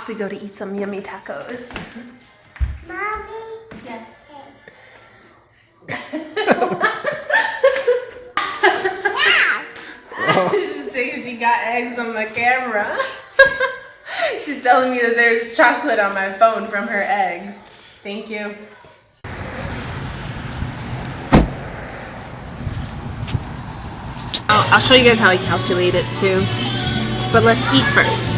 we go to eat some yummy tacos. Mommy? Yes. She's saying she got eggs on my camera. She's telling me that there's chocolate on my phone from her eggs. Thank you. I'll show you guys how I calculate it too. But let's eat first.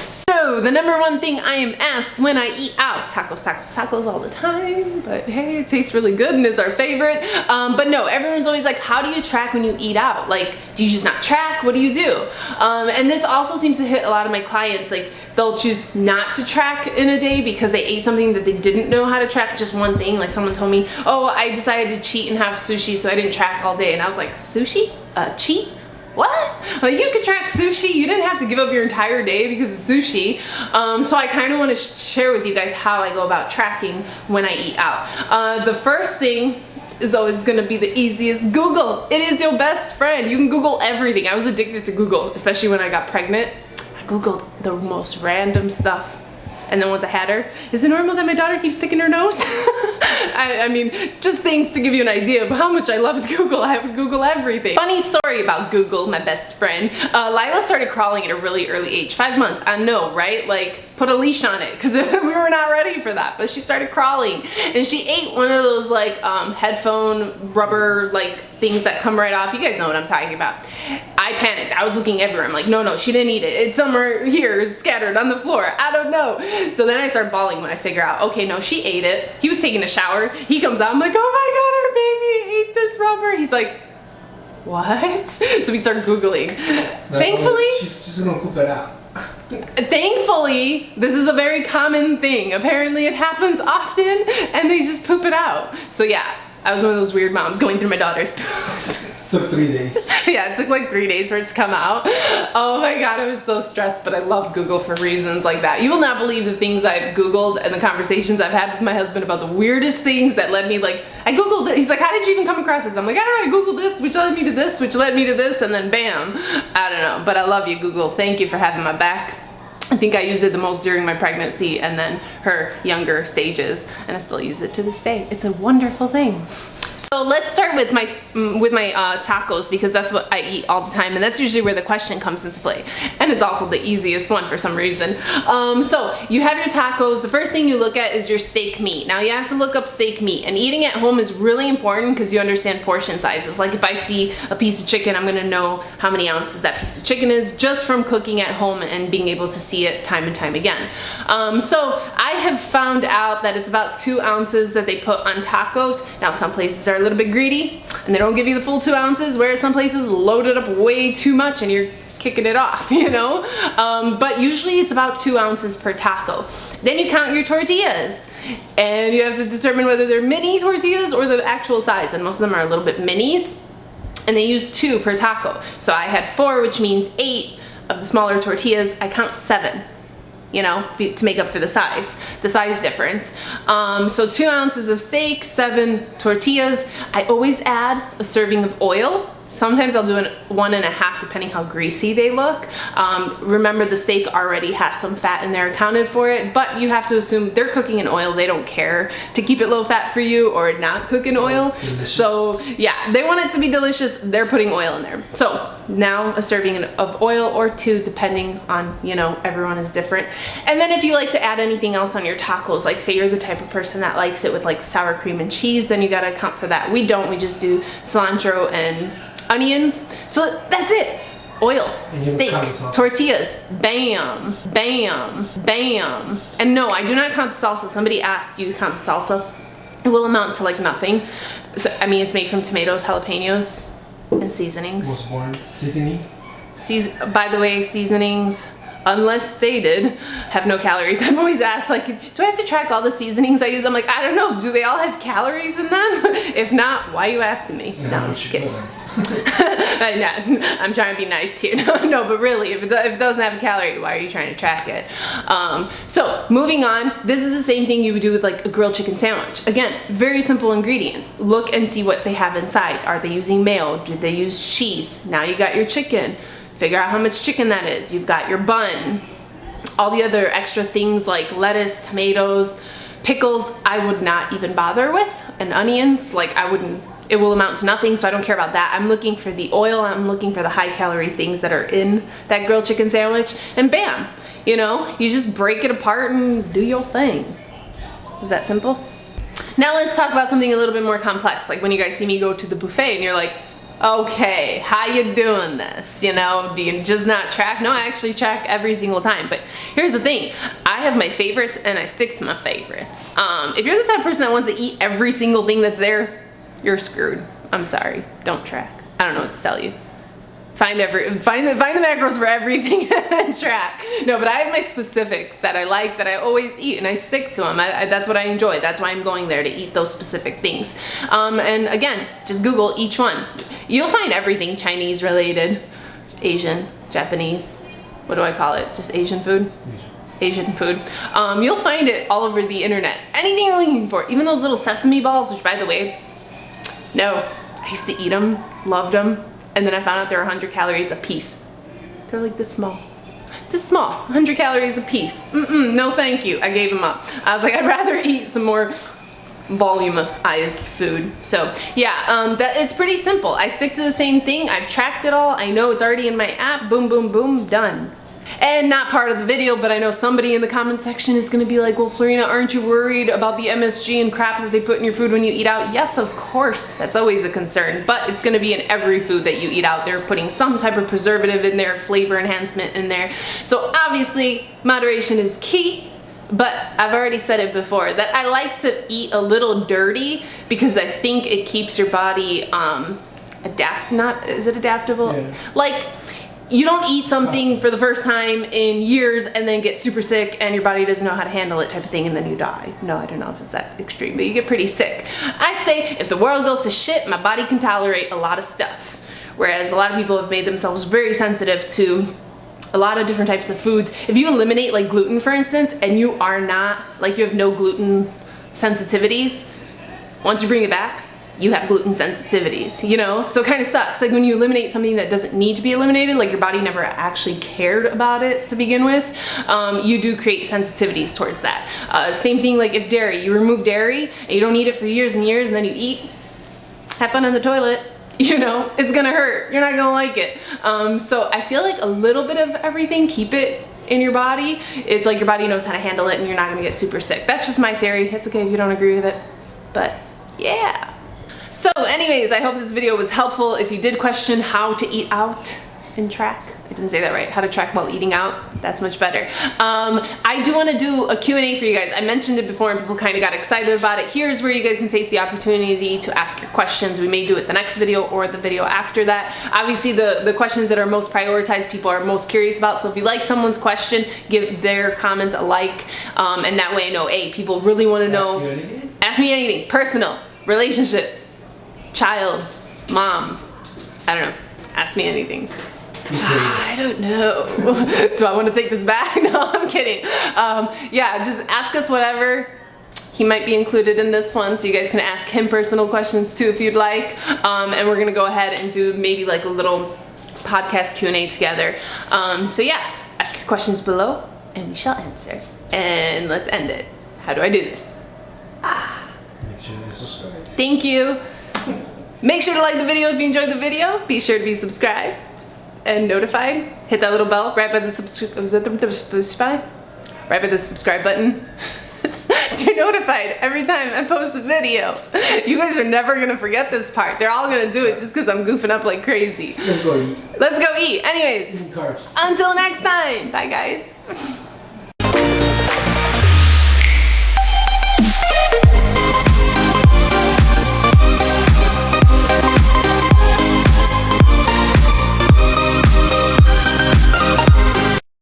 So, the number one thing I am asked when I eat out, tacos, tacos, tacos all the time, but hey, it tastes really good and is our favorite. But no, everyone's always like, how do you track when you eat out? Like, do you just not track? What do you do? And this also seems to hit a lot of my clients. Like, they'll choose not to track in a day because they ate something that they didn't know how to track, just one thing. Like someone told me, oh, I decided to cheat and have sushi, so I didn't track all day. And I was like, sushi? Cheat? What? Like, you could track sushi. You didn't have to give up your entire day because of sushi. So I kind of want to share with you guys how I go about tracking when I eat out. The first thing is always going to be the easiest. Google. It is your best friend. You can Google everything. I was addicted to Google, especially when I got pregnant. I Googled the most random stuff. And then once I had her, is it normal that my daughter keeps picking her nose? I mean, just things to give you an idea of how much I loved Google. I would Google everything. Funny story about Google, my best friend. Lila started crawling at a really early age, 5 months. I know, right? Like, put a leash on it because we were not ready for that. But she started crawling and she ate one of those like headphone rubber like things that come right off. You guys know what I'm talking about. I panicked. I was looking everywhere. I'm like, no, she didn't eat it. It's somewhere here scattered on the floor. I don't know. So then I start bawling when I figure out, okay, no, she ate it. He was taking a shower. He comes out. I'm like, oh my God, her baby ate this rubber. He's like, what? So we start Googling. Thankfully, she's gonna poop it out. Thankfully, this is a very common thing. Apparently it happens often and they just poop it out. So yeah, I was one of those weird moms going through my daughter's poop. Took 3 days. Yeah, it took like 3 days for it to come out. Oh my God, I was so stressed, but I love Google for reasons like that. You will not believe the things I've Googled and the conversations I've had with my husband about the weirdest things that led me, like, I Googled it. He's like, how did you even come across this? I'm like, I don't know, I Googled this, which led me to this, which led me to this, and then bam. I don't know, but I love you, Google. Thank you for having my back. I think I used it the most during my pregnancy and then her younger stages, and I still use it to this day. It's a wonderful thing. So let's start with my tacos because that's what I eat all the time, and that's usually where the question comes into play, and it's also the easiest one for some reason. So you have your tacos. The first thing you look at is your steak meat. Now you have to look up steak meat, and eating at home is really important because you understand portion sizes. Like if I see a piece of chicken, I'm gonna know how many ounces that piece of chicken is just from cooking at home and being able to see it time and time again. So I have found out that it's about 2 ounces that they put on tacos. Now some places are a little bit greedy and they don't give you the full 2 ounces, whereas some places load it up way too much and you're kicking it off, you know? But usually it's about 2 ounces per taco. Then you count your tortillas and you have to determine whether they're mini tortillas or the actual size, and most of them are a little bit minis, and they use 2 per taco. So I had 4, which means 8 of the smaller tortillas. I count 7, you know, to make up for the size difference. So 2 ounces of steak, 7 tortillas. I always add a serving of oil. Sometimes I'll do 1.5 depending how greasy they look. Remember, the steak already has some fat in there accounted for it, but you have to assume they're cooking in oil. They don't care to keep it low fat for you or not cook in oil. Delicious. So yeah, they want it to be delicious. They're putting oil in there. So now a serving of oil or 2 depending on, you know, everyone is different. And then if you like to add anything else on your tacos, like say you're the type of person that likes it with like sour cream and cheese, then you gotta account for that. We don't, we just do cilantro and onions. So that's it. Oil, steak, tortillas, bam, bam, bam. And no, I do not count the salsa. Somebody asked, do you count the salsa? It will amount to like nothing. So, I mean, it's made from tomatoes, jalapenos, and seasonings. Was born seasoning. By the way, seasonings, unless stated, have no calories. I'm always asked, like, do I have to track all the seasonings I use? I'm like, I don't know. Do they all have calories in them? If not, why are you asking me? No, I'm just kidding. I'm trying to be nice here. No, but really, if it doesn't have a calorie, why are you trying to track it? So moving on, this is the same thing you would do with like a grilled chicken sandwich. Again, very simple ingredients. Look and see what they have inside. Are they using mayo? Did they use cheese? Now you got your chicken. Figure out how much chicken that is. You've got your bun. All the other extra things like lettuce, tomatoes, pickles, I would not even bother with. And onions, like I wouldn't, it will amount to nothing, so I don't care about that. I'm looking for the oil, I'm looking for the high calorie things that are in that grilled chicken sandwich, and bam, you know, you just break it apart and do your thing. Was that simple? Now let's talk about something a little bit more complex, like when you guys see me go to the buffet and you're like, okay, how you doing this? You know, do you just not track? No, I actually track every single time. But here's the thing, I have my favorites and I stick to my favorites. If you're the type of person that wants to eat every single thing that's there, you're screwed. I'm sorry, don't track. I don't know what to tell you. Find the macros for everything and track. No, but I have my specifics that I like, that I always eat, and I stick to them. That's what I enjoy. That's why I'm going there, to eat those specific things. And again, just Google each one. You'll find everything Chinese related, Asian, Japanese, what do I call it? Just Asian food? Asian food. You'll find it all over the internet. Anything you're looking for, even those little sesame balls, which by the way, no, I used to eat them, loved them. And then I found out they're 100 calories a piece. They're like this small. This small, 100 calories a piece. No thank you, I gave them up. I was like, I'd rather eat some more volumized food. So yeah, it's pretty simple. I stick to the same thing. I've tracked it all. I know it's already in my app. Boom, boom, boom, done. And not part of the video, but I know somebody in the comment section is gonna be like, well, Florina, aren't you worried about the MSG and crap that they put in your food when you eat out? Yes, of course, that's always a concern, but it's gonna be in every food that you eat out. They're putting some type of preservative in there, flavor enhancement in there. So obviously, moderation is key, but I've already said it before, that I like to eat a little dirty because I think it keeps your body, adaptable? Yeah. Like, you don't eat something for the first time in years and then get super sick and your body doesn't know how to handle it type of thing and then you die. No, I don't know if it's that extreme, but you get pretty sick. I say if the world goes to shit, my body can tolerate a lot of stuff. Whereas a lot of people have made themselves very sensitive to a lot of different types of foods. If you eliminate like gluten, for instance, and you are not, like you have no gluten sensitivities, once you bring it back, you have gluten sensitivities, you know? So it kind of sucks. Like when you eliminate something that doesn't need to be eliminated, like your body never actually cared about it to begin with, you do create sensitivities towards that. Same thing like if dairy, you remove dairy and you don't eat it for years and years and then you eat, have fun in the toilet, you know? It's gonna hurt, you're not gonna like it. So I feel like a little bit of everything, keep it in your body. It's like your body knows how to handle it and you're not gonna get super sick. That's just my theory. It's okay if you don't agree with it, but yeah. So anyways, I hope this video was helpful. If you did question how to eat out and track, I didn't say that right, how to track while eating out, that's much better. I do want to do a Q&A for you guys. I mentioned it before and people kind of got excited about it. Here's where you guys can take the opportunity to ask your questions. We may do it the next video or the video after that. Obviously the questions that are most prioritized, people are most curious about. So if you like someone's question, give their comment a like. And that way I know, A, people really want to know. Ask me anything, personal, relationship, child, mom, I don't know, ask me anything. I don't know. Do I want to take this back? No, I'm kidding. Yeah, just ask us whatever. He might be included in this one, so you guys can ask him personal questions too if you'd like. And we're gonna go ahead and do maybe like a little podcast Q&A together. So yeah, ask your questions below and we shall answer. And let's end it. How do I do this? Make sure they subscribe. Thank you. Make sure to like the video if you enjoyed the video. Be sure to be subscribed and notified. Hit that little bell right by the subscribe button. So you're notified every time I post a video. You guys are never gonna forget this part. They're all gonna do it just because I'm goofing up like crazy. Let's go eat. Let's go eat. Anyways, Eat carbs. until next time. Bye guys.